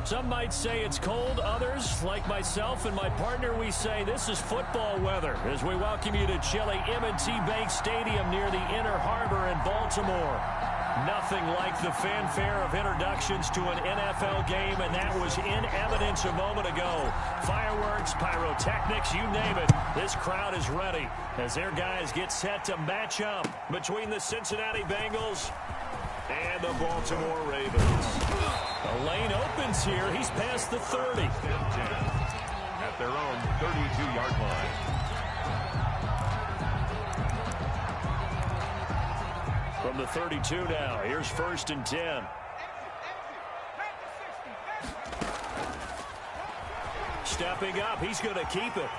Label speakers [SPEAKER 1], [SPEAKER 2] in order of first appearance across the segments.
[SPEAKER 1] Some might say it's cold. Others, like myself and my partner, we say this is football weather as we welcome you to chilly M&T Bank Stadium near the Inner Harbor in Baltimore. Nothing like the fanfare of introductions to an NFL game, and that was in evidence a moment ago. Fireworks, pyrotechnics, you name it. This crowd is ready as their guys get set to match up between the Cincinnati Bengals and the Baltimore Ravens. The lane opens here. He's past the 30.
[SPEAKER 2] At their own 32-yard line.
[SPEAKER 1] From the 32 now, here's 1st and 10. Stepping up, he's going to keep it.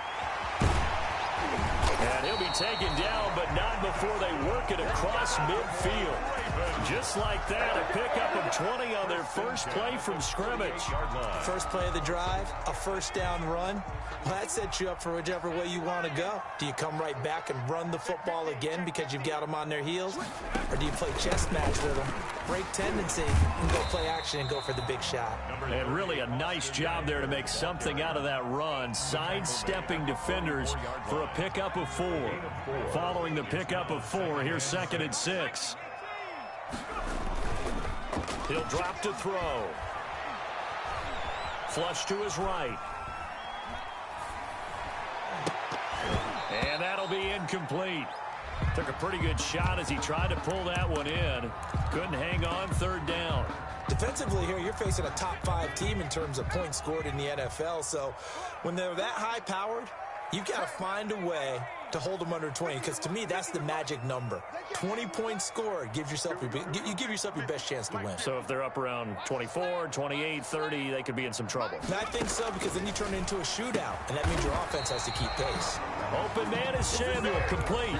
[SPEAKER 1] And he'll be taken down, but not before they work it across midfield. Just like that, a pickup of 20 on their first play from scrimmage.
[SPEAKER 3] First play of the drive, a first down run. Well, that sets you up for whichever way you want to go. Do you come right back and run the football again because you've got them on their heels? Or do you play chess match with them, break tendency, and go play action and go for the big shot?
[SPEAKER 1] And really a nice job there to make something out of that run, sidestepping defenders for a pickup of 4. Following the pickup of 4, here's 2nd and 6. He'll drop to throw. Flush to his right. And that'll be incomplete. Took a pretty good shot as he tried to pull that one in. Couldn't hang on, 3rd down.
[SPEAKER 3] Defensively here, you're facing a top 5 team in terms of points scored in the NFL. So when they're that high-powered, you've got to find a way to hold them under 20, because to me, that's the magic number. 20 points scored, you give yourself your best chance to win.
[SPEAKER 1] So if they're up around 24, 28, 30, they could be in some trouble.
[SPEAKER 3] And I think so, because then you turn it into a shootout, and that means your offense has to keep pace.
[SPEAKER 1] Open man is Samuel, complete.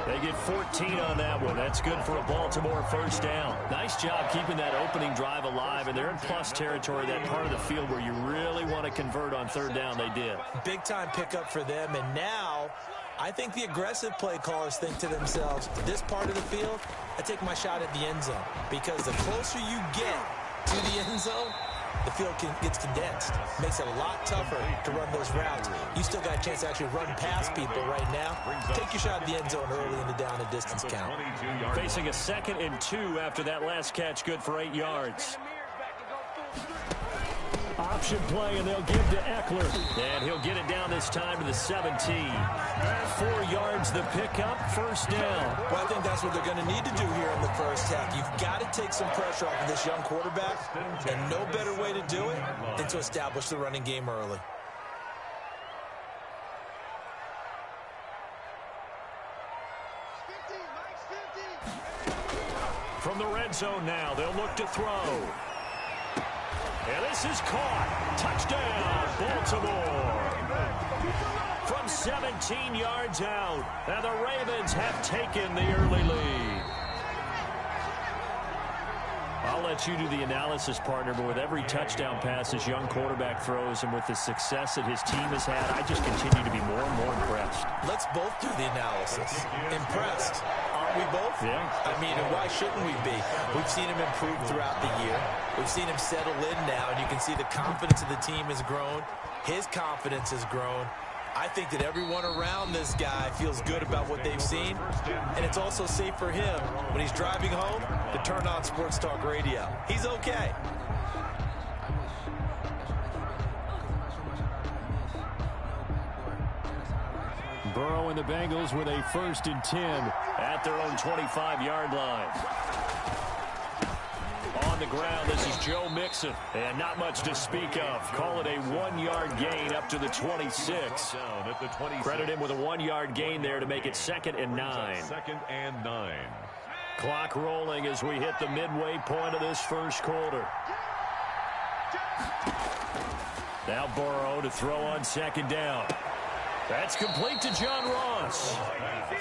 [SPEAKER 1] They get 14 on that one. That's good for a Baltimore first down. Nice job keeping that opening drive alive, and they're in plus territory, that part of the field where you really want to convert on 3rd down. They did.
[SPEAKER 3] Big-time pickup for them, and now I think the aggressive play callers think to themselves, this part of the field, I take my shot at the end zone. Because the closer you get to the end zone, the field gets condensed. Makes it a lot tougher to run those routes. You still got a chance to actually run past people right now. Take your shot at the end zone early in the down and distance count.
[SPEAKER 1] Facing a 2nd and 2 after that last catch, good for 8 yards. Option play, and they'll give to Eckler. And he'll get it down this time to the 17. 4 yards the pickup, first down.
[SPEAKER 3] Well, I think that's what they're going to need to do here in the first half. You've got to take some pressure off of this young quarterback, and no better way to do it than to establish the running game early.
[SPEAKER 1] From the red zone now, they'll look to throw. And this is caught. Touchdown, Baltimore. From 17 yards out, and the Ravens have taken the early lead. I'll let you do the analysis, partner, but with every touchdown pass this young quarterback throws and with the success that his team has had, I just continue to be more and more impressed.
[SPEAKER 3] Let's both do the analysis. Impressed. Aren't we both?
[SPEAKER 1] Yeah.
[SPEAKER 3] I mean, and why shouldn't we be? We've seen him improve throughout the year. We've seen him settle in now, and you can see the confidence of the team has grown. His confidence has grown. I think that everyone around this guy feels good about what they've seen, and it's also safe for him when he's driving home to turn on Sports Talk Radio. He's okay.
[SPEAKER 1] Burrow and the Bengals with a 1st and 10 at their own 25-yard line. On the ground, this is Joe Mixon, and not much to speak of. Call it a 1-yard gain up to the 26. Credit him with a 1-yard gain there to make it 2nd and 9.
[SPEAKER 2] 2nd and 9.
[SPEAKER 1] Clock rolling as we hit the midway point of this first quarter. Now Burrow to throw on 2nd down. That's complete to John Ross.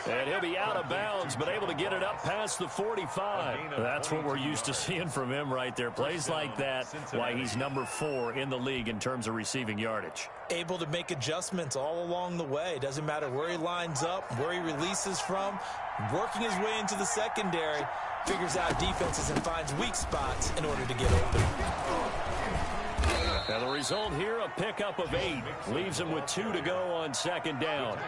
[SPEAKER 1] And he'll be out of bounds, but able to get it up past the 45. That's what we're used to seeing from him right there. Plays like that, why he's number 4 in the league in terms of receiving yardage.
[SPEAKER 3] Able to make adjustments all along the way. Doesn't matter where he lines up, where he releases from. Working his way into the secondary, figures out defenses and finds weak spots in order to get open.
[SPEAKER 1] And the result here, a pickup of 8. Leaves him with 2 to go on second down.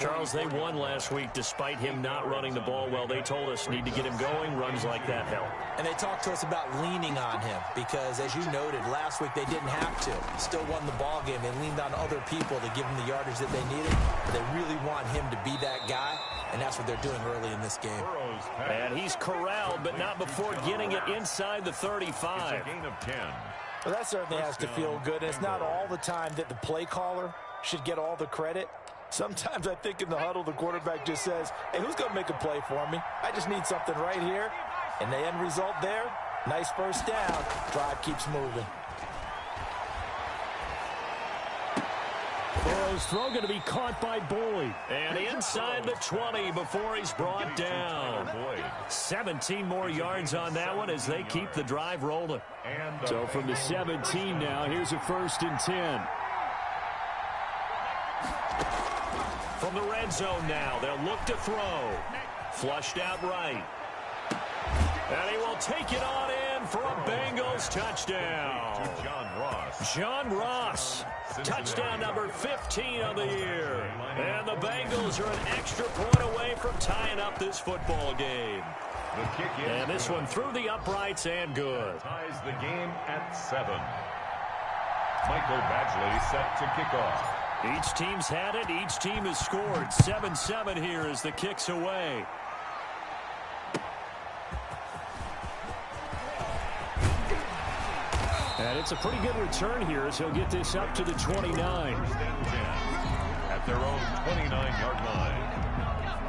[SPEAKER 1] Charles, they won last week despite him not running the ball well. They told us need to get him going. Runs like that help.
[SPEAKER 3] And they talked to us about leaning on him because, as you noted, last week they didn't have to. Still won the ball game. They leaned on other people to give him the yardage that they needed. But they really want him to be that guy, and that's what they're doing early in this game.
[SPEAKER 1] And he's corralled, but not before getting it inside the 35.
[SPEAKER 2] It's a gain of 10.
[SPEAKER 4] Well, that certainly has to feel good. And it's not all the time that the play caller should get all the credit. Sometimes I think in the huddle, the quarterback just says, hey, who's going to make a play for me? I just need something right here. And the end result there, nice first down. Drive keeps moving.
[SPEAKER 1] Burrow's throw going to be caught by Boyd. And inside the 20 before he's brought down. 17 more yards on that one as they keep the drive rolling. So from the 17 now, here's a 1st and 10. From the red zone now, they'll look to throw. Flushed out right. And he will take it on in for a Bengals touchdown. John Ross. Touchdown number 15 of the year. And the Bengals are an extra point away from tying up this football game. And this one through the uprights and good.
[SPEAKER 2] Ties the game at 7. Michael Badgley set to kick off.
[SPEAKER 1] Each team's had it. Each team has scored. 7-7 here as the kick's away. And it's a pretty good return here as he'll get this up to the 29.
[SPEAKER 2] 1st and 10 at their own 29-yard line.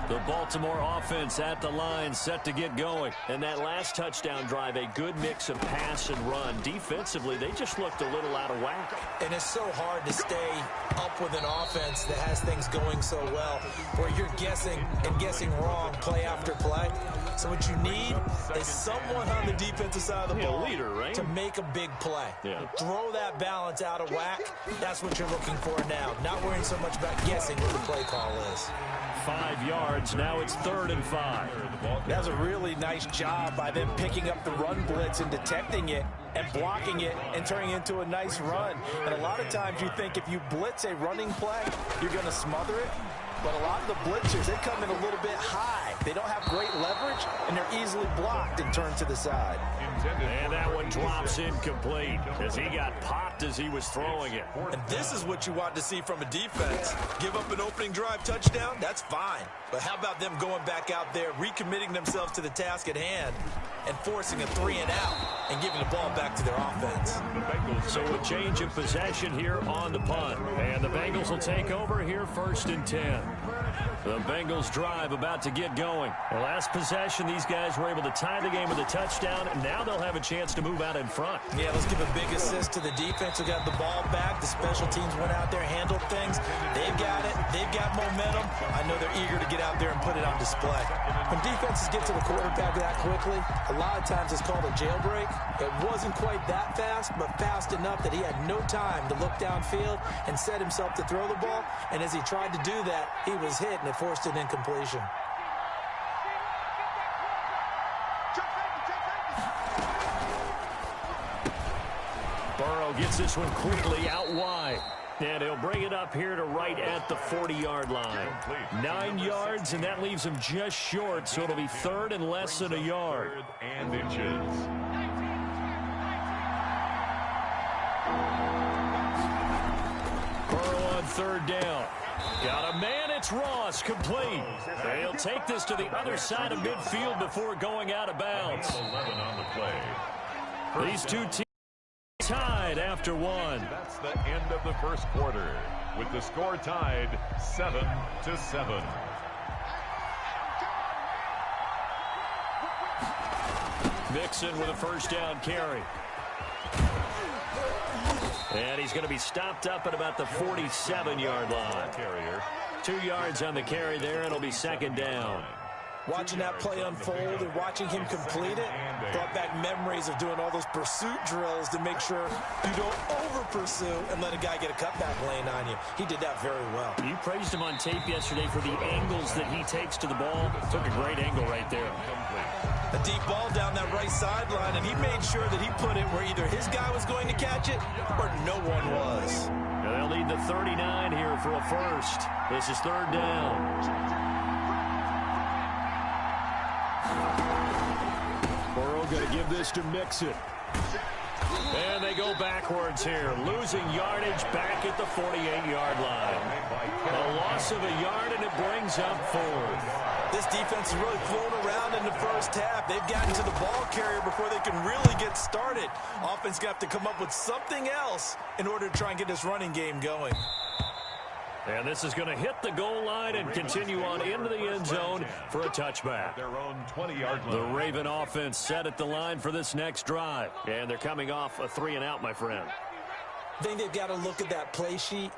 [SPEAKER 1] The Baltimore offense at the line set to get going. And that last touchdown drive, a good mix of pass and run. Defensively, they just looked a little out of whack.
[SPEAKER 3] And it's so hard to stay up with an offense that has things going so well, where you're guessing and guessing wrong play after play. So what you need is someone on the defensive side of the ball
[SPEAKER 1] leader, right?
[SPEAKER 3] to make a big play.
[SPEAKER 1] Yeah.
[SPEAKER 3] Throw that balance out of whack. That's what you're looking for now. Not worrying so much about guessing what the play call is.
[SPEAKER 1] 5 yards. Now it's 3rd and 5.
[SPEAKER 4] That's a really nice job by them picking up the run blitz and detecting it and blocking it and turning it into a nice run. And a lot of times you think if you blitz a running play, you're going to smother it. But a lot of the blitzers, they come in a little bit high. They don't have great leverage, and they're easily blocked and turned to the side.
[SPEAKER 1] And that one drops incomplete as he got popped as he was throwing it.
[SPEAKER 3] And this is what you want to see from a defense. Give up an opening drive touchdown, that's fine. But how about them going back out there, recommitting themselves to the task at hand, and forcing a 3-and-out and giving the ball back to their offense.
[SPEAKER 1] So a change of possession here on the punt. And the Bengals will take over here 1st and 10. The Bengals drive about to get going. The last possession, these guys were able to tie the game with a touchdown, and now they'll have a chance to move out in front.
[SPEAKER 3] Yeah, let's give a big assist to the defense who got the ball back. The special teams went out there, handled things. They've got it. They've got momentum. I know they're eager to get out there and put it on display. When defenses get to the quarterback that quickly, a lot of times it's called a jailbreak. It wasn't quite that fast, but fast enough that he had no time to look downfield and set himself to throw the ball. And as he tried to do that, he was hit, and it forced an incompletion.
[SPEAKER 1] Burrow gets this one quickly out wide. And he'll bring it up here to right at the 40-yard line. 9 yards, and that leaves him just short, so it'll be 3rd and less than a yard.
[SPEAKER 2] 3rd and inches.
[SPEAKER 1] Burrow on 3rd down. Got a man, it's Ross, complete. They'll take this to the other side of midfield before going out of bounds.
[SPEAKER 2] 11 on the play.
[SPEAKER 1] These two teams tied after one.
[SPEAKER 2] That's the end of the 1st quarter, with the score tied 7-7.
[SPEAKER 1] Mixon with a 1st down carry. And he's going to be stopped up at about the 47-yard line. 2 yards on the carry there, and it'll be 2nd down.
[SPEAKER 4] Watching that play unfold and watching him complete it brought back memories of doing all those pursuit drills to make sure you don't over-pursue and let a guy get a cutback lane on you. He did that very well.
[SPEAKER 1] You praised him on tape yesterday for the angles that he takes to the ball. Took a great angle right there.
[SPEAKER 4] A deep ball down that right sideline, and he made sure that he put it where either his guy was going to catch it or no one was.
[SPEAKER 1] Now they'll need the 39 here for a first. This is third down. Burrow going to give this to Mixon. And they go backwards here, losing yardage back at the 48-yard line. A loss of a yard, and it brings up fourth.
[SPEAKER 4] This defense is really thrown around in the first half. They've gotten to the ball carrier before they can really get started. Offense got to come up with something else in order to try and get this running game going.
[SPEAKER 1] And this is going to hit the goal line and continue on into the end zone for a touchback.
[SPEAKER 2] Their own 20-yard line.
[SPEAKER 1] The Raven offense set at the line for this next drive. And they're coming off a 3-and-out, my friend.
[SPEAKER 4] I think they've got to look at that play sheet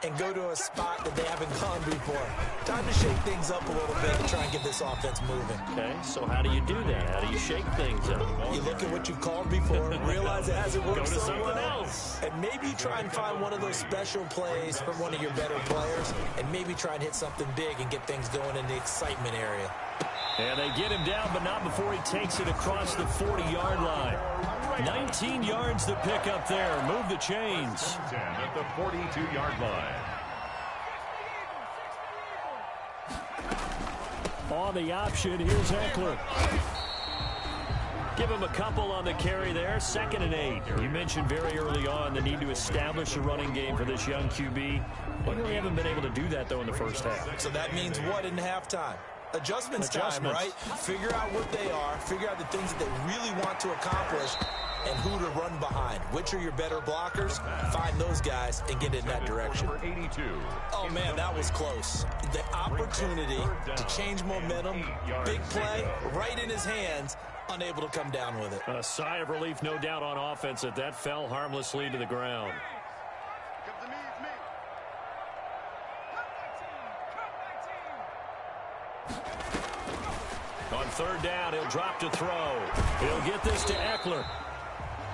[SPEAKER 4] and go to a spot that they haven't gone before. Time to shake things up a little bit and try and get this offense moving.
[SPEAKER 1] Okay, so how do you do that? How do you shake things up?
[SPEAKER 4] You look at what you've called before, realize it hasn't worked
[SPEAKER 1] Go to
[SPEAKER 4] so
[SPEAKER 1] something
[SPEAKER 4] well,
[SPEAKER 1] else.
[SPEAKER 4] and maybe try and find one of those special plays from one of your better players, and maybe try and hit something big and get things going in the excitement area.
[SPEAKER 1] And they get him down, but not before he takes it across the 40-yard line. 19 yards to pick up there. Move the chains.
[SPEAKER 2] 10 at the 42-yard line.
[SPEAKER 1] On the option, here's Eckler. Give him a couple on the carry there. 2nd and 8. You mentioned very early on the need to establish a running game for this young QB. They really haven't been able to do that, though, in the first half.
[SPEAKER 4] So that means what in halftime? Adjustments time, right? Figure out what they are, figure out the things that they really want to accomplish, and who to run behind. Which are your better blockers? Find those guys and get in that direction.
[SPEAKER 2] 82.
[SPEAKER 4] Oh, man, that was close. The opportunity to change momentum, big play, right in his hands, unable to come down with it.
[SPEAKER 1] A sigh of relief, no doubt, on offense that fell harmlessly to the ground. On third down, he'll drop to throw. He'll get this to Eckler.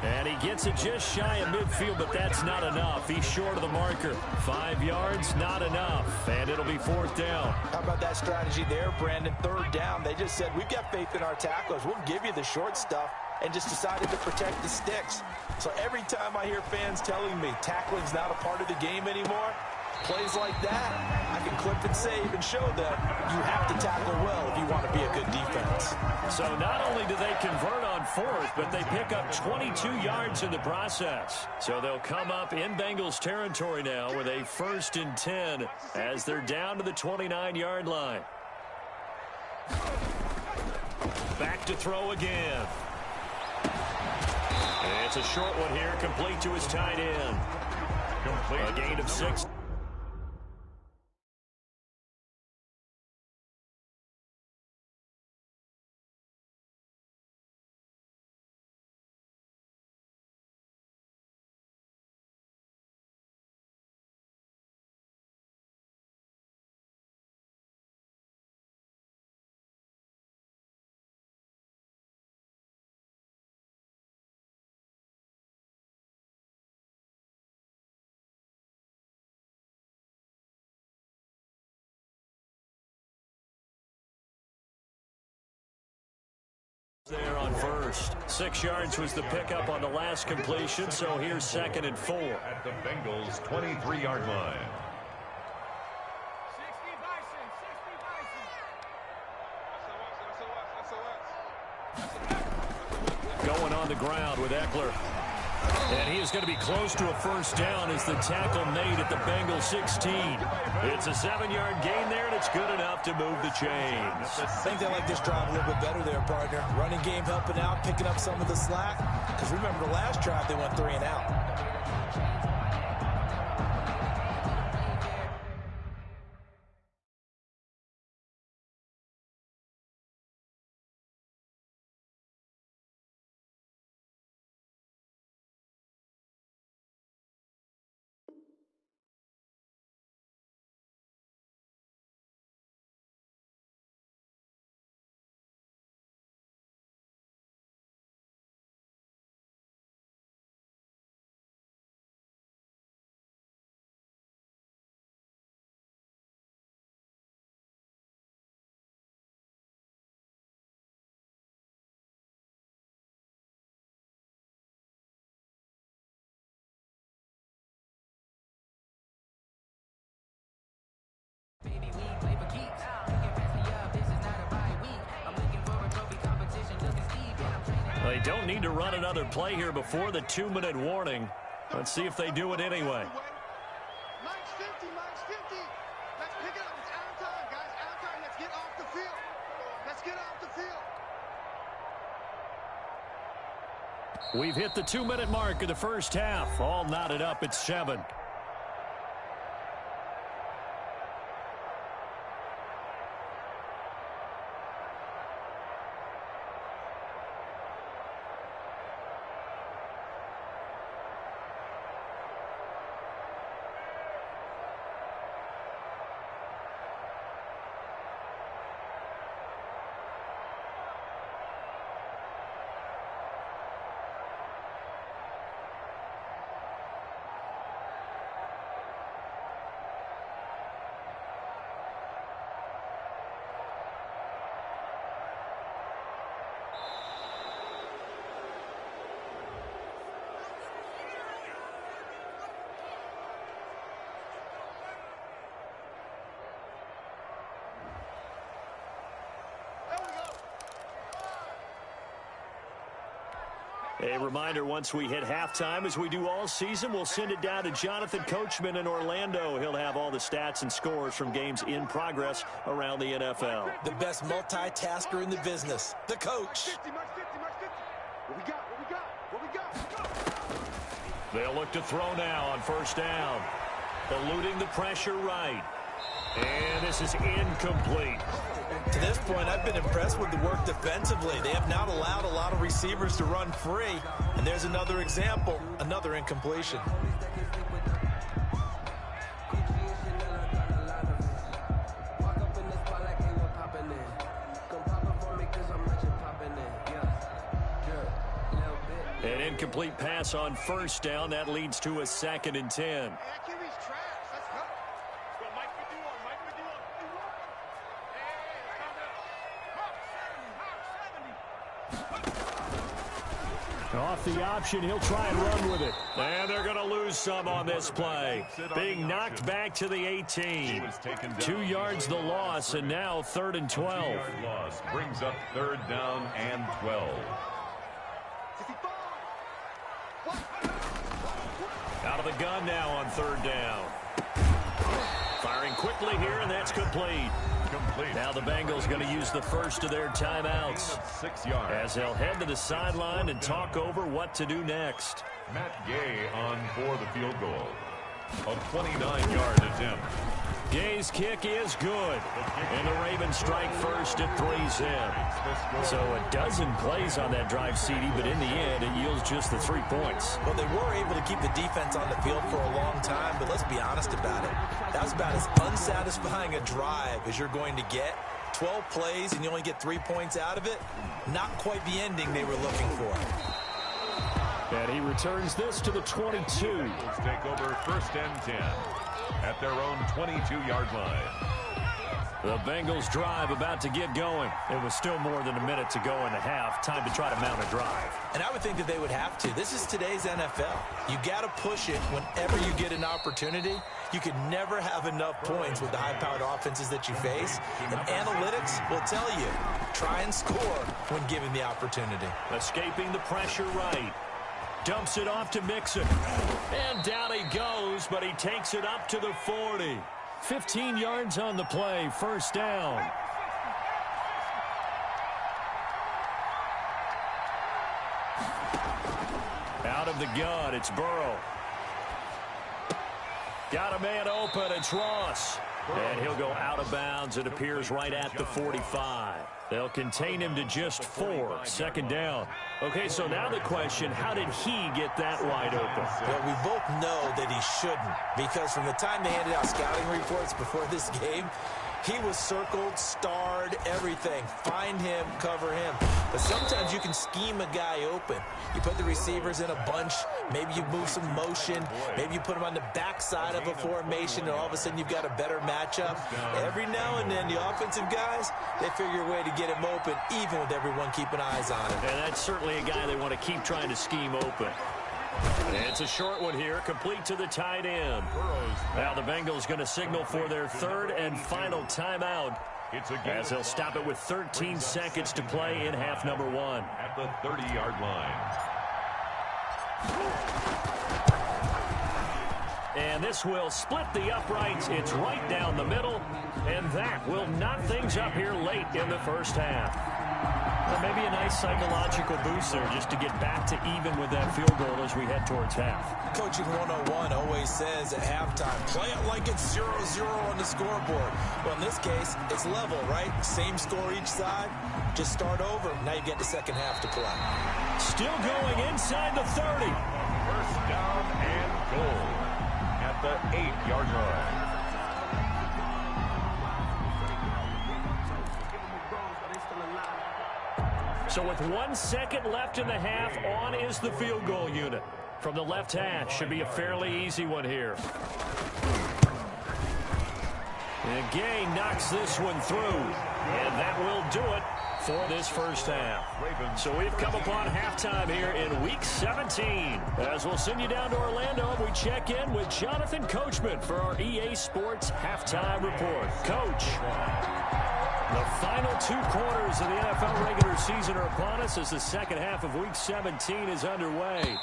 [SPEAKER 1] And he gets it just shy of midfield, but that's not enough. He's short of the marker. 5 yards, not enough. And it'll be 4th down.
[SPEAKER 4] How about that strategy there, Brandon? Third down, they just said, we've got faith in our tacklers. We'll give you the short stuff, and just decided to protect the sticks. So every time I hear fans telling me tackling's not a part of the game anymore, plays like that, I can clip and save and show them you have to tackle well if you want to be a good defense.
[SPEAKER 1] So not only do they convert on 4th, but they pick up 22 yards in the process. So they'll come up in Bengals territory now with a 1st and 10 as they're down to the 29-yard line. Back to throw again. And it's a short one here, complete to his tight end. A gain of 6. There on first. 6 yards was the pickup on the last completion, so here's 2nd and 4.
[SPEAKER 2] At the Bengals' 23-yard line.
[SPEAKER 1] Going on the ground with Eckler. And he is going to be close to a 1st down as the tackle made at the Bengals 16. It's a 7-yard gain there, and it's good enough to move the chains.
[SPEAKER 4] I think they like this drive a little bit better there, partner. Running game helping out, picking up some of the slack. Because remember, the last drive they went 3 and out.
[SPEAKER 1] They don't need to run another play here before the 2-minute warning. Let's see if they do it anyway.
[SPEAKER 5] Mike's 50, Mike's 50. Let's pick it up. It's out of time, guys. Out of time. Let's get off the field. Let's get off the field.
[SPEAKER 1] We've hit the 2-minute mark of the first half. All knotted up at 7. A reminder, once we hit halftime, as we do all season, we'll send it down to Jonathan Coachman in Orlando. He'll have all the stats and scores from games in progress around the NFL.
[SPEAKER 3] The best multitasker in the business, the coach.
[SPEAKER 5] 50, Mike's 50, Mike's 50. What we got? What we got? What we got?
[SPEAKER 1] They'll look to throw now on first down. Eluding the pressure right. And this is incomplete.
[SPEAKER 3] To this point, I've been impressed with the work defensively. They have not allowed a lot of receivers to run free. And there's another example, another incompletion.
[SPEAKER 1] An incomplete pass on first down. That leads to a 2nd and 10. Off the option, he'll try and run with it. And they're going to lose some on this play. Being knocked back to the 18. 2 yards the loss, and now 3rd and 12.
[SPEAKER 2] 2-yard loss brings up 3rd down and 12.
[SPEAKER 1] Out of the gun now on 3rd down. Firing quickly here, and that's complete. Now the Bengals going to use the first of their timeouts
[SPEAKER 2] 6 yards.
[SPEAKER 1] as they'll head to the sideline and talk over what to do next.
[SPEAKER 2] Matt Gay on for the field goal. A 29-yard attempt.
[SPEAKER 1] Gay's kick is good. And the Ravens strike first at 3-zip. So a dozen plays on that drive, CD, but in the end, it yields just the 3 points.
[SPEAKER 3] Well, they were able to keep the defense on the field for a long time, but let's be honest about it. That was about as unsatisfying a drive as you're going to get. 12 plays and you only get 3 points out of it. Not quite the ending they were looking for.
[SPEAKER 1] And he returns this to the 22.
[SPEAKER 2] Let's take over 1st and 10 at their own 22-yard line.
[SPEAKER 1] The Bengals drive about to get going. It was still more than a minute to go in the half. Time to try to mount a drive.
[SPEAKER 3] And I would think that they would have to. This is today's NFL. You got to push it whenever you get an opportunity. You can never have enough points with the high-powered offenses that you face. And analytics will tell you, try and score when given the opportunity.
[SPEAKER 1] Escaping the pressure right. Dumps it off to Mixon. And down he goes, but he takes it up to the 40. 15 yards on the play, first down. Out of the gun, it's Burrow. Got a man open, it's Ross. And he'll go out of bounds, it appears, right at the 45. They'll contain him to just 4, second down. Okay, so now the question, how did he get that wide open?
[SPEAKER 3] Well, we both know that he shouldn't, because from the time they handed out scouting reports before this game, he was circled, starred, everything. Find him, cover him. But sometimes you can scheme a guy open. You put the receivers in a bunch. Maybe you move some motion. Maybe you put them on the backside of a formation, and all of a sudden you've got a better matchup. Every now and then, the offensive guys, they figure a way to get him open, even with everyone keeping eyes on him.
[SPEAKER 1] And that's certainly a guy they want to keep trying to scheme open. And it's a short one here, complete to the tight end. Now the Bengals going to signal for their 3rd and final timeout as they'll stop it with 13 seconds to play in half number one.
[SPEAKER 2] At the 30-yard line.
[SPEAKER 1] And this will split the uprights. It's right down the middle, and that will knot things up here late in the first half. Well, maybe a nice psychological boost there just to get back to even with that field goal as we head towards half.
[SPEAKER 3] Coaching 101 always says at halftime, play it like it's 0-0 on the scoreboard. Well, in this case, it's level, right? Same score each side. Just start over. Now you get the second half to play.
[SPEAKER 1] Still going inside the 30.
[SPEAKER 2] First down and goal at the 8-yard line.
[SPEAKER 1] So with 1 second left in the half, on is the field goal unit. From the left hash, should be a fairly easy one here. And Gay knocks this one through, and that will do it for this first half. So we've come upon halftime here in Week 17. As we'll send you down to Orlando, and we check in with Jonathan Coachman for our EA Sports Halftime Report. Coach, the final 2 quarters of the NFL regular season are upon us as the second half of Week 17 is underway.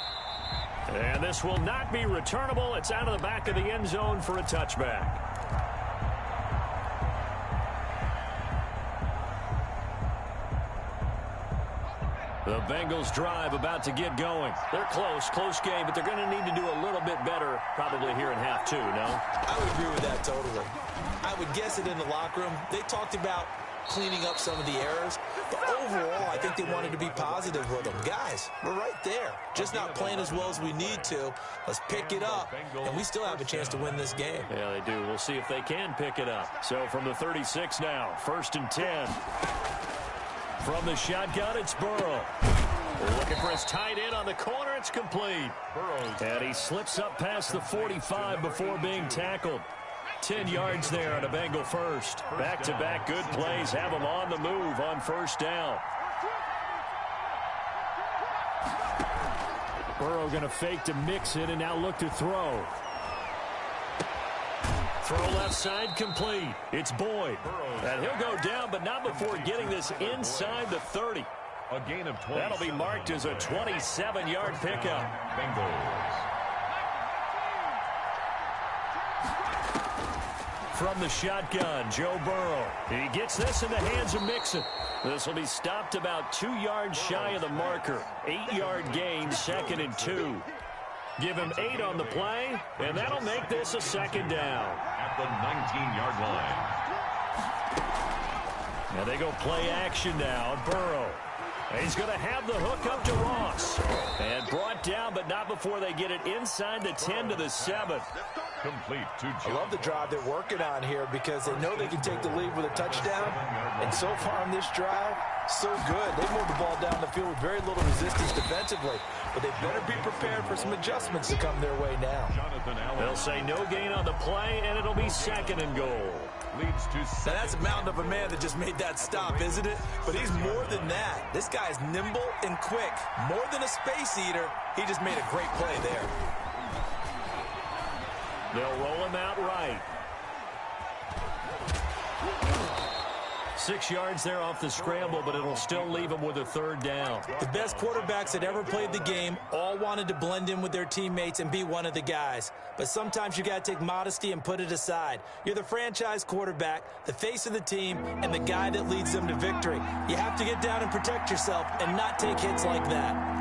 [SPEAKER 1] And this will not be returnable. It's out of the back of the end zone for a touchback. The Bengals drive about to get going. They're close game, but they're going to need to do a little bit better probably here in half 2, no?
[SPEAKER 3] I would agree with that totally. I would guess it in the locker room. They talked about cleaning up some of the errors, but overall, I think they wanted to be positive with them. Guys, we're right there. Just not playing as well as we need to. Let's pick it up, and we still have a chance to win this game.
[SPEAKER 1] Yeah, they do. We'll see if they can pick it up. So from the 36 now, 1st and 10. From the shotgun, it's Burrow. Looking for his tight end on the corner. It's complete. And he slips up past the 45 before being tackled. 10 yards there on a Bengal first. Back-to-back good plays have him on the move on first down. Burrow going to fake to mix it and now look to throw. Throw left side complete. It's Boyd. And he'll go down, but not before getting this inside the 30.
[SPEAKER 2] A gain of 20.
[SPEAKER 1] That'll be marked as a 27-yard pickup.
[SPEAKER 2] Bengals.
[SPEAKER 1] From the shotgun, Joe Burrow. He gets this in the hands of Mixon. This will be stopped about 2 yards shy of the marker. 8-yard gain, 2nd and 2. Give him 8 on the play, and that'll make this a 2nd down.
[SPEAKER 2] At the 19-yard line.
[SPEAKER 1] Now they go play action now. Burrow. He's going to have the hook up to Ross. And brought down, but not before they get it inside the 10 to the 7.
[SPEAKER 2] Complete to
[SPEAKER 4] I
[SPEAKER 2] Joe.
[SPEAKER 4] love the drive they're working on here because they know they can take the lead with a touchdown. And so far on this drive, so good. They moved the ball down the field with very little resistance defensively. But they better be prepared for some adjustments to come their way now.
[SPEAKER 1] They'll say no gain on the play, and it'll be 2nd and goal.
[SPEAKER 2] Leads to
[SPEAKER 3] Now that's a mountain of a man that just made that stop, isn't it? But he's more than that. This guy is nimble and quick. More than a space eater, he just made a great play there.
[SPEAKER 1] They'll roll him out right. 6 yards there off the scramble, but it'll still leave him with a 3rd down.
[SPEAKER 3] The best quarterbacks that ever played the game all wanted to blend in with their teammates and be one of the guys. But sometimes you got to take modesty and put it aside. You're the franchise quarterback, the face of the team, and the guy that leads them to victory. You have to get down and protect yourself and not take hits like that.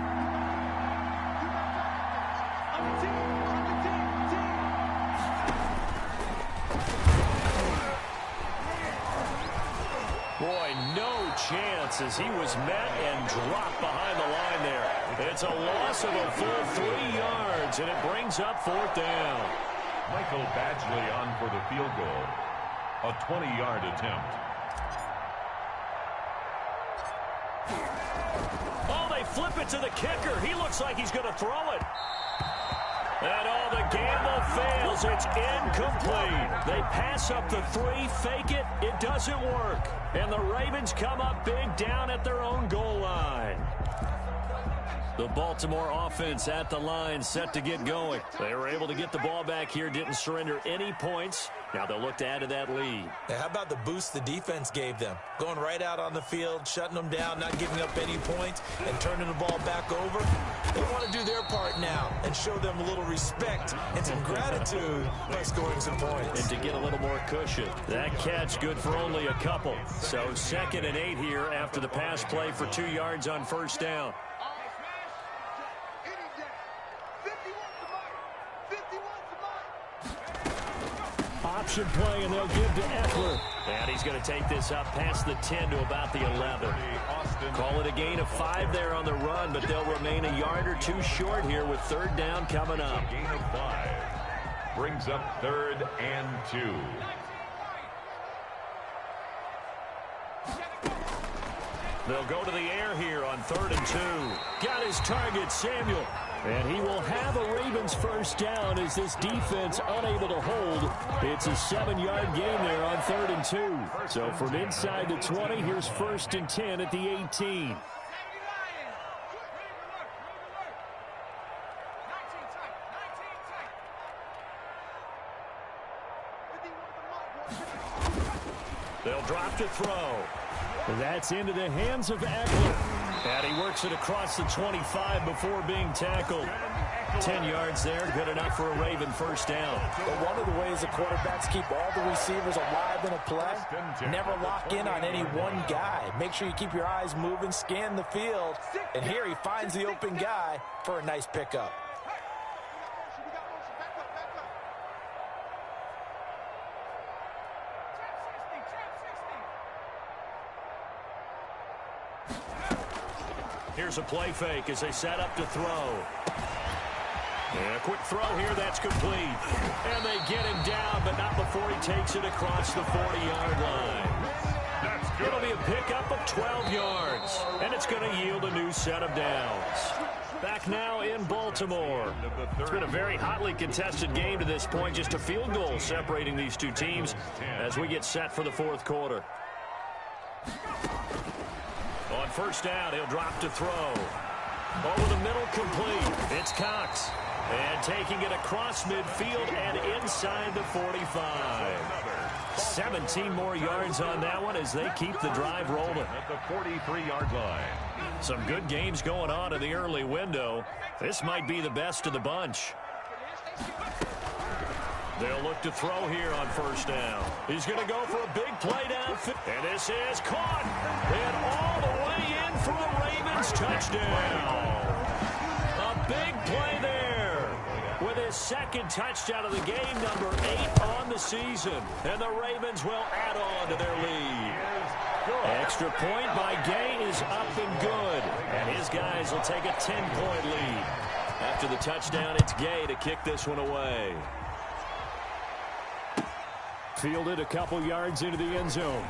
[SPEAKER 1] Boy, no chance as he was met and dropped behind the line there. It's a loss of a full 3 yards, and it brings up 4th down.
[SPEAKER 2] Michael Badgley on for the field goal. A 20-yard attempt.
[SPEAKER 1] Oh, they flip it to the kicker. He looks like he's going to throw it. And the gamble fails. It's incomplete. They pass up the 3, fake it. It doesn't work. And the Ravens come up big down at their own goal line. The Baltimore offense at the line, set to get going. They were able to get the ball back here, didn't surrender any points. Now they'll look to add to that lead.
[SPEAKER 3] Now, how about the boost the defense gave them? Going right out on the field, shutting them down, not giving up any points, and turning the ball back over. They want to do their part now and show them a little respect and some gratitude by scoring some points.
[SPEAKER 1] And to get a little more cushion. That catch good for only a couple. So 2nd and 8 here after the pass play for 2 yards on first down. Option play, and they'll give to Eckler. And he's going to take this up past the 10 to about the 11. Call it a gain of 5 there on the run, but they'll remain a yard or 2 short here with 3rd down coming up.
[SPEAKER 2] Gain of 5 brings up 3rd and 2.
[SPEAKER 1] They'll go to the air here on 3rd and 2. Got his target, Samuel. And he will have a Ravens first down as this defense unable to hold. It's a 7-yard gain there on 3rd and 2. So from inside the 20, here's 1st and 10 at the 18. They'll drop to throw. That's into the hands of Eckler. And he works it across the 25 before being tackled. 10 yards there, good enough for a Raven first down.
[SPEAKER 4] But one of the ways the quarterbacks keep all the receivers alive in a play, never lock in on any one guy. Make sure you keep your eyes moving, scan the field, and here he finds the open guy for a nice pickup.
[SPEAKER 1] Here's a play fake as they set up to throw. And a quick throw here, that's complete. And they get him down, but not before he takes it across the 40-yard line. It'll be a pickup of 12 yards, and it's going to yield a new set of downs. Back now in Baltimore. It's been a very hotly contested game to this point, just a field goal separating these two teams as we get set for the 4th quarter. On first down, he'll drop to throw. Over the middle, complete. It's Cox. And taking it across midfield and inside the 45. 17 more yards on that one as they keep the drive rolling.
[SPEAKER 2] At the 43-yard line.
[SPEAKER 1] Some good games going on in the early window. This might be the best of the bunch. They'll look to throw here on first down. He's going to go for a big play downfield. And this is caught. And all the way in for a Ravens touchdown. A big play there. With his 2nd touchdown of the game, number 8 on the season. And the Ravens will add on to their lead. Extra point by Gay is up and good. And his guys will take a 10-point lead. After the touchdown, it's Gay to kick this one away. Fielded a couple yards into the end zone.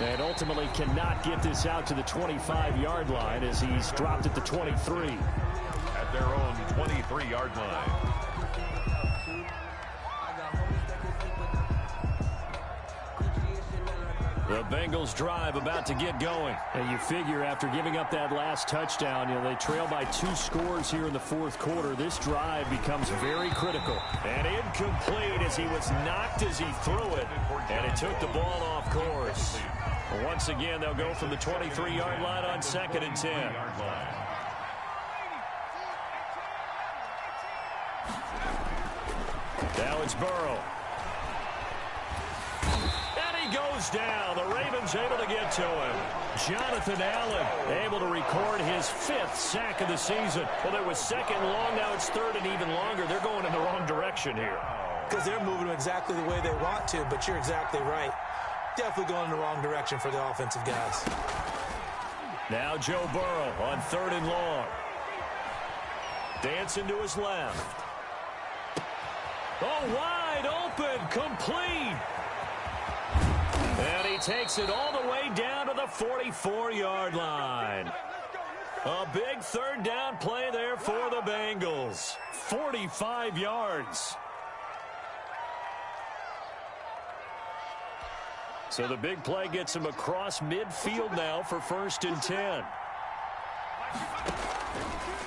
[SPEAKER 1] And ultimately cannot get this out to the 25-yard line as he's dropped at the 23.
[SPEAKER 2] At their own 23-yard line.
[SPEAKER 1] The Bengals drive about to get going. And you figure after giving up that last touchdown, they trail by 2 scores here in the 4th quarter. This drive becomes very critical. And incomplete as he was knocked as he threw it. And it took the ball off course. Once again, they'll go from the 23-yard line on 2nd and 10. Now it's Burrow. Goes down. The Ravens able to get to him. Jonathan Allen able to record his 5th sack of the season. Well, it was 2nd long. Now it's 3rd and even longer. They're going in the wrong direction here.
[SPEAKER 3] Because they're moving exactly the way they want to, but you're exactly right. Definitely going in the wrong direction for the offensive guys.
[SPEAKER 1] Now Joe Burrow on 3rd and long. Dancing to his left. Oh, wide open. Complete. And he takes it all the way down to the 44-yard line. A big 3rd down play there for the Bengals. 45 yards. So the big play gets him across midfield now for 1st and 10.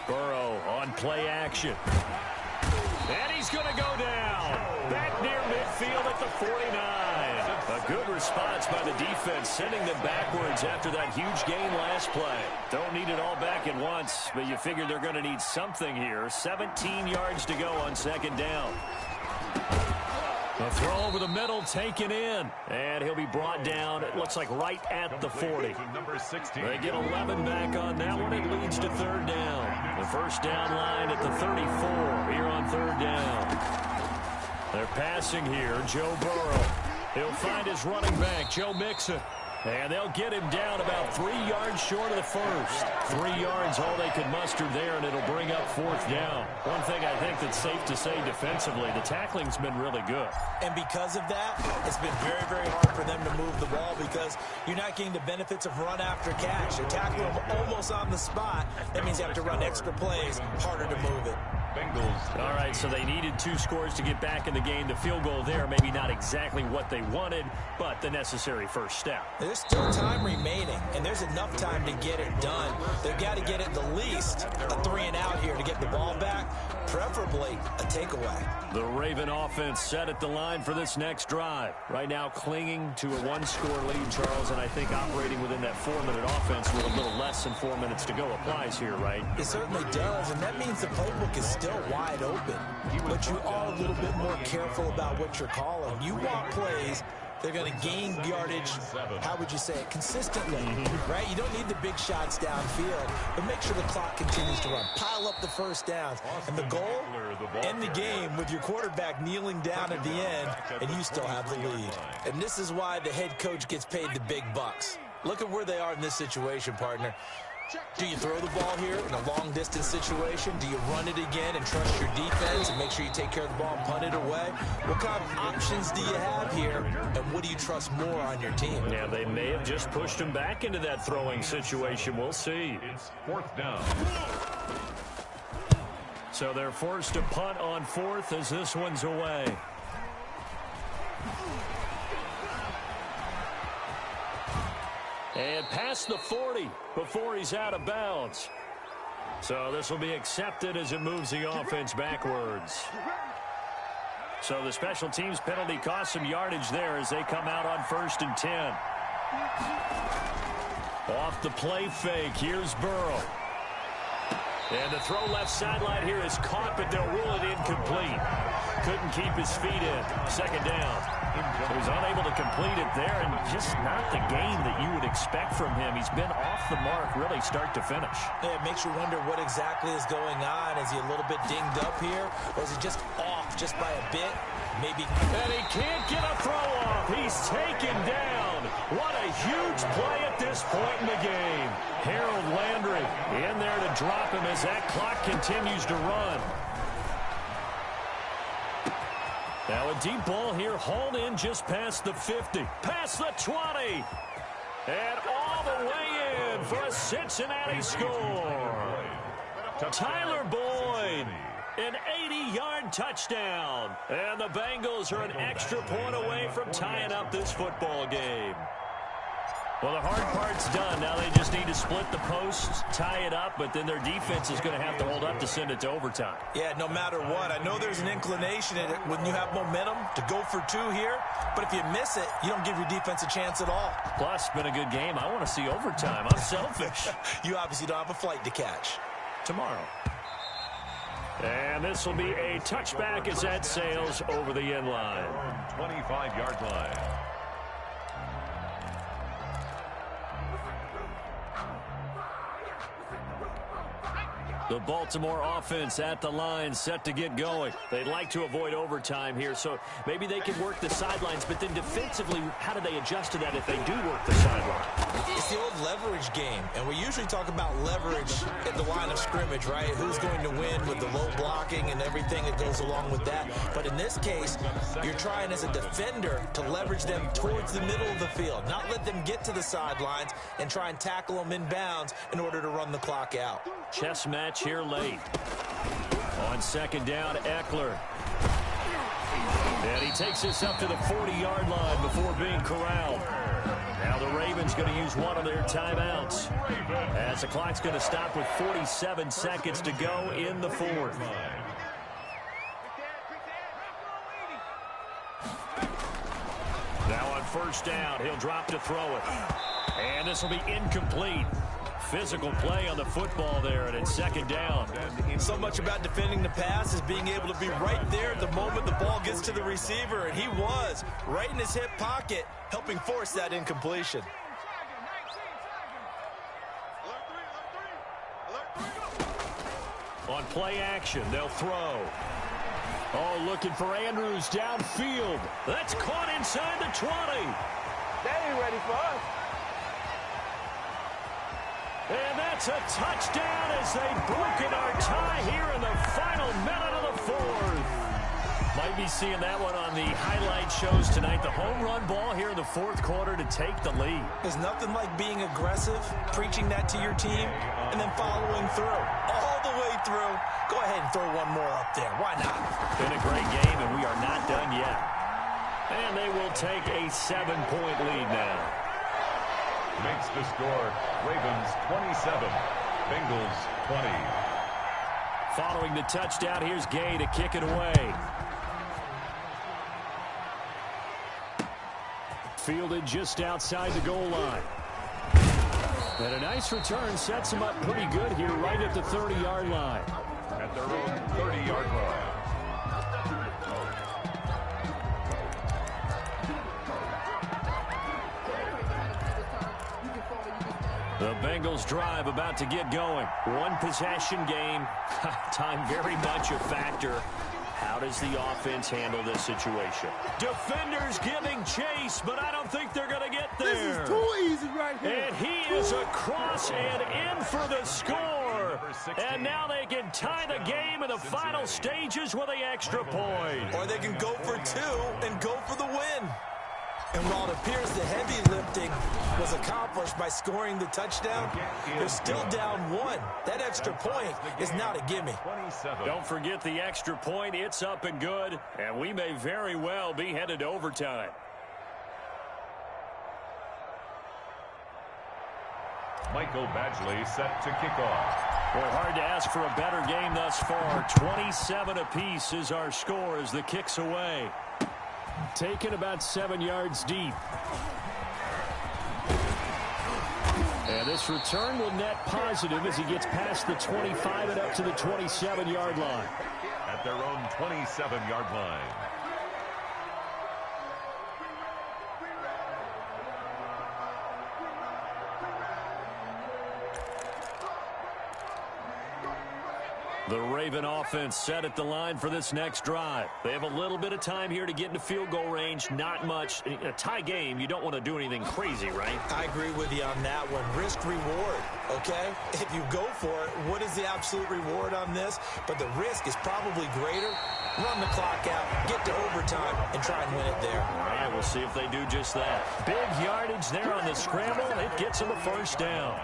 [SPEAKER 1] Burrow on play action. And he's going to go down. Back near midfield at the 49. A good response by the defense, sending them backwards after that huge gain last play. Don't need it all back at once, but you figure they're going to need something here. 17 yards to go on second down. The throw over the middle taken in. And he'll be brought down, it looks like right at the 40. They get 11 back on that one. It leads to third down. The first down line at the 34 here on third down. They're passing here. Joe Burrow. He'll find his running back, Joe Mixon. And they'll get him down about 3 yards short of the first. 3 yards all they could muster there, and it'll bring up fourth down. One thing I think that's safe to say defensively, the tackling's been really good.
[SPEAKER 3] And because of that, it's been very, very hard for them to move the ball because you're not getting the benefits of run after catch. They tackle them almost on the spot. That means you have to run extra plays, harder to move it.
[SPEAKER 2] Bengals.
[SPEAKER 1] All right, so they needed 2 scores to get back in the game. The field goal there, maybe not exactly what they wanted, but the necessary first step.
[SPEAKER 3] There's still time remaining, and there's enough time to get it done. They've got to get at the least a 3 and out here to get the ball back, preferably a takeaway.
[SPEAKER 1] The Raven offense set at the line for this next drive. Right now clinging to a 1-score lead, Charles, and I think operating within that 4-minute offense with a little less than 4 minutes to go applies here, right?
[SPEAKER 3] It certainly does, and that means the playbook is still wide open. But you are a little bit more careful about what you're calling. You want plays they're going to gain yardage, how would you say it, consistently, right? You don't need the big shots downfield, but make sure the clock continues to run. Pile up the first downs. And the goal, end the game with your quarterback kneeling down at the end, and you still have the lead. And this is why the head coach gets paid the big bucks. Look at where they are in this situation, partner. Do you throw the ball here in a long-distance situation? Do you run it again and trust your defense and make sure you take care of the ball and punt it away? What kind of options do you have here, and what do you trust more on your team?
[SPEAKER 1] Yeah, they may have just pushed him back into that throwing situation. We'll see.
[SPEAKER 2] It's fourth down.
[SPEAKER 1] So they're forced to punt on fourth as this one's away. And past the 40 before he's out of bounds. So this will be accepted as it moves the offense backwards. So the special teams penalty cost some yardage there as they come out on 1st and 10. Off the play fake, here's Burrow. And the throw left sideline here is caught, but they'll rule it incomplete. Couldn't keep his feet in. Second down. So he's unable to complete it there, and just not the game that you would expect from him. He's been off the mark really start to finish.
[SPEAKER 3] Yeah, it makes you wonder what exactly is going on. Is he a little bit dinged up here, or is he just off just by a bit? Maybe.
[SPEAKER 1] And he can't get a throw off. He's taken down. What a huge play at this point in the game. Harold Landry in there to drop him as that clock continues to run. Now a deep ball here, hauled in just past the 50, past the 20, and all the way in for a Cincinnati score. Tyler Boyd, an 80-yard touchdown, and the Bengals are an extra point away from tying up this football game. Well, the hard part's done. Now they just need to split the posts, tie it up, but then their defense is going to have to hold up to send it to overtime.
[SPEAKER 3] Yeah, no matter what. I know there's an inclination in it when you have momentum to go for 2 here, but if you miss it, you don't give your defense a chance at all.
[SPEAKER 1] Plus, it's been a good game. I want to see overtime. I'm selfish.
[SPEAKER 3] You obviously don't have a flight to catch.
[SPEAKER 1] Tomorrow. And this will be a touchback as that sails over the end line.
[SPEAKER 2] 25-yard line.
[SPEAKER 1] The Baltimore offense at the line, set to get going. They'd like to avoid overtime here, so maybe they can work the sidelines, but then defensively, how do they adjust to that if they do work the sideline?
[SPEAKER 3] It's the old leverage game, and we usually talk about leverage at the line of scrimmage, right? Who's going to win with the low blocking and everything that goes along with that. But in this case, you're trying as a defender to leverage them towards the middle of the field, not let them get to the sidelines and try and tackle them in bounds in order to run the clock out.
[SPEAKER 1] Chess match here late. On second down, Eckler. And he takes this up to the 40-yard line before being corralled. Now the Ravens Ravens going to use one of their timeouts, as the clock's going to stop with 47 seconds to go in the fourth. Now on first down, he'll drop to throw it. And this will be incomplete. Physical play on the football there, and it's second down.
[SPEAKER 3] So much about defending the pass is being able to be right there at the moment the ball gets to the receiver, and he was right in his hip pocket, helping force that incompletion.
[SPEAKER 1] On play action, they'll throw. Oh, looking for Andrews downfield. That's caught inside the 20.
[SPEAKER 6] They ain't ready for us.
[SPEAKER 1] And that's a touchdown as they've broken our tie here in the final minute of the fourth. Might be seeing that one on the highlight shows tonight. The home run ball here in the fourth quarter to take the lead.
[SPEAKER 3] There's nothing like being aggressive, preaching that to your team, and then following through. All the way through. Go ahead and throw one more up there. Why not?
[SPEAKER 1] Been a great game, and we are not done yet. And they will take a 7-point lead now.
[SPEAKER 2] Makes the score Ravens 27, Bengals 20.
[SPEAKER 1] Following the touchdown, here's Gay to kick it away. Fielded just outside the goal line. And a nice return sets him up pretty good here right at the 30-yard line.
[SPEAKER 2] At their own 30-yard line.
[SPEAKER 1] The Bengals drive about to get going. One possession game. Time very much a factor. How does the offense handle this situation? Defenders giving chase, but I don't think they're going to get there.
[SPEAKER 6] This is too easy right here.
[SPEAKER 1] And he is across and in for the score. And now they can tie the game in the final stages with the extra point.
[SPEAKER 3] Or they can go for two and go for the win. And while it appears the heavy lifting was accomplished by scoring the touchdown, they're still down one. That extra point is not a gimme.
[SPEAKER 1] Don't forget the extra point. It's up and good, and we may very well be headed to overtime.
[SPEAKER 2] Michael Badgley set to kick off.
[SPEAKER 1] Boy, hard to ask for a better game thus far. 27 apiece is our score as the kick's away. Taken about 7 yards deep. And this return will net positive as he gets past the 25 and up to the 27-yard line.
[SPEAKER 2] At their own 27-yard line.
[SPEAKER 1] The Raven offense set at the line for this next drive. They have a little bit of time here to get into field goal range. Not much. In a tie game, you don't want to do anything crazy, right?
[SPEAKER 3] I agree with you on that one. Risk reward, okay? If you go for it, what is the absolute reward on this? But the risk is probably greater. Run the clock out, get to overtime, and try and win it there.
[SPEAKER 1] All right, we'll see if they do just that. Big yardage there on the scramble. It gets them a first down.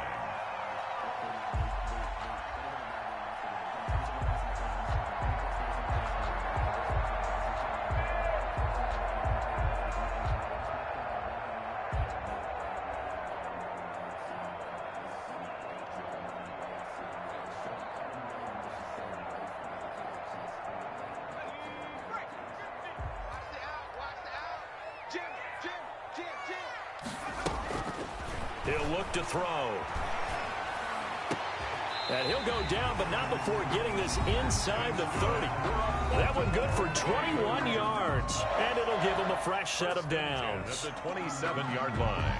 [SPEAKER 1] He'll look to throw. And he'll go down, but not before getting this inside the 30. That one good for 21 yards. And it'll give him a fresh set of downs.
[SPEAKER 2] At the 27-yard line.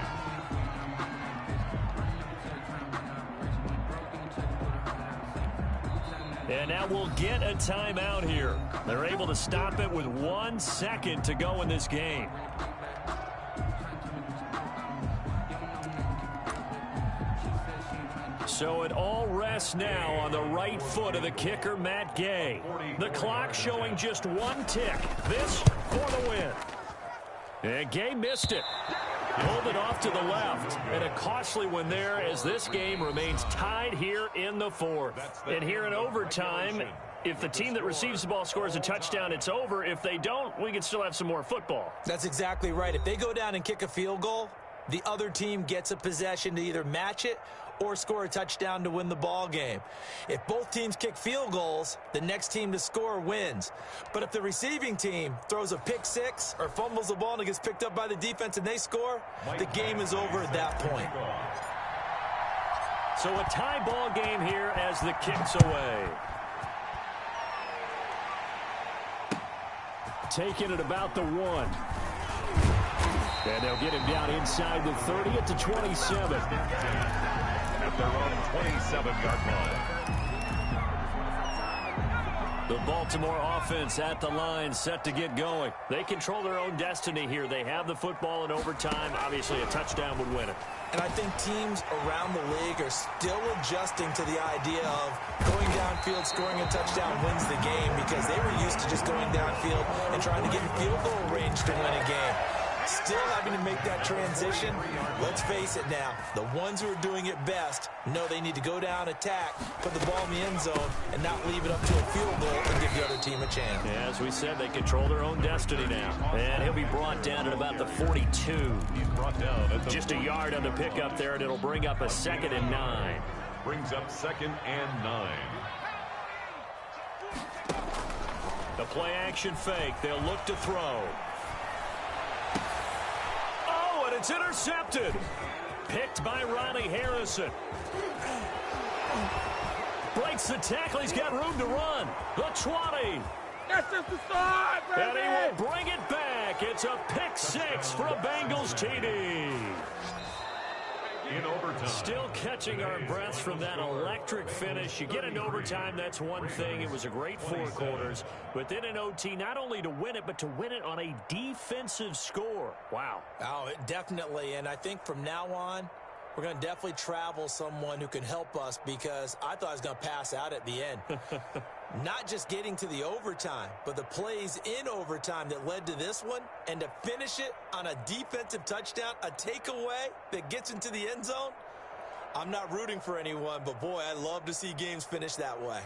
[SPEAKER 1] And now we'll get a timeout here. They're able to stop it with 1 second to go in this game. So it all rests now on the right foot of the kicker, Matt Gay. The clock showing just 1 tick. This for the win. And Gay missed it. Pulled it off to the left. And a costly one there as this game remains tied here in the fourth. And here in overtime, if the team that receives the ball scores a touchdown, it's over. If they don't, we can still have some more football.
[SPEAKER 3] That's exactly right. If they go down and kick a field goal, the other team gets a possession to either match it or score a touchdown to win the ball game. If both teams kick field goals, the next team to score wins. But if the receiving team throws a pick six or fumbles the ball and it gets picked up by the defense and they score, the game is over at that point.
[SPEAKER 1] So a tie ball game here as the kick's away. Taking it about the 1. And they'll get him down inside the 30 at the 27.
[SPEAKER 2] At their own 27-yard line.
[SPEAKER 1] The Baltimore offense at the line, set to get going. They control their own destiny here. They have the football in overtime. Obviously, a touchdown would win it.
[SPEAKER 3] And I think teams around the league are still adjusting to the idea of going downfield, scoring a touchdown wins the game, because they were used to just going downfield and trying to get in field goal range to win a game. Still having to make that transition. Let's face it now, the ones who are doing it best know they need to go down, attack, put the ball in the end zone, and not leave it up to a field goal and give the other team a chance.
[SPEAKER 1] Yeah, as we said, they control their own destiny now. And he'll be brought down at about the 42.
[SPEAKER 2] He's brought down at the
[SPEAKER 1] Just a yard on the pickup there, and it'll bring up a 2nd and 9.
[SPEAKER 2] Brings up 2nd and 9.
[SPEAKER 1] The play action fake. They'll look to throw. And it's intercepted. Picked by Ronnie Harrison. Breaks the tackle. He's got room to run. The 20.
[SPEAKER 6] That's just the start, baby.
[SPEAKER 1] And he will bring it back. It's a pick 6 for a Bengals TD.
[SPEAKER 2] In overtime.
[SPEAKER 1] Still catching our breaths from that electric finish. You get in overtime, that's one thing. It was a great 4 quarters. But then in OT, not only to win it, but to win it on a defensive score. Wow.
[SPEAKER 3] Oh, definitely. And I think from now on, we're going to definitely travel someone who can help us, because I thought I was going to pass out at the end. Not just getting to the overtime, but the plays in overtime that led to this one, and to finish it on a defensive touchdown, a takeaway that gets into the end zone. I'm not rooting for anyone, but boy, I love to see games finish that way.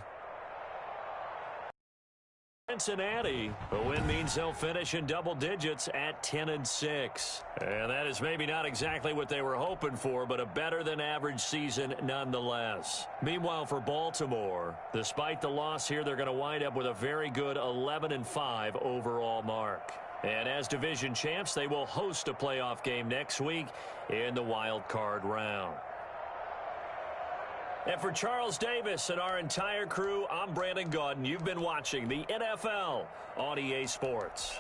[SPEAKER 1] Cincinnati, the win means they'll finish in double digits at 10-6. And that is maybe not exactly what they were hoping for, but a better than average season nonetheless. Meanwhile, for Baltimore, despite the loss here, they're going to wind up with a very good 11-5 overall mark. And as division champs, they will host a playoff game next week in the wild card round. And for Charles Davis and our entire crew, I'm Brandon Gaudin. You've been watching the NFL on EA Sports.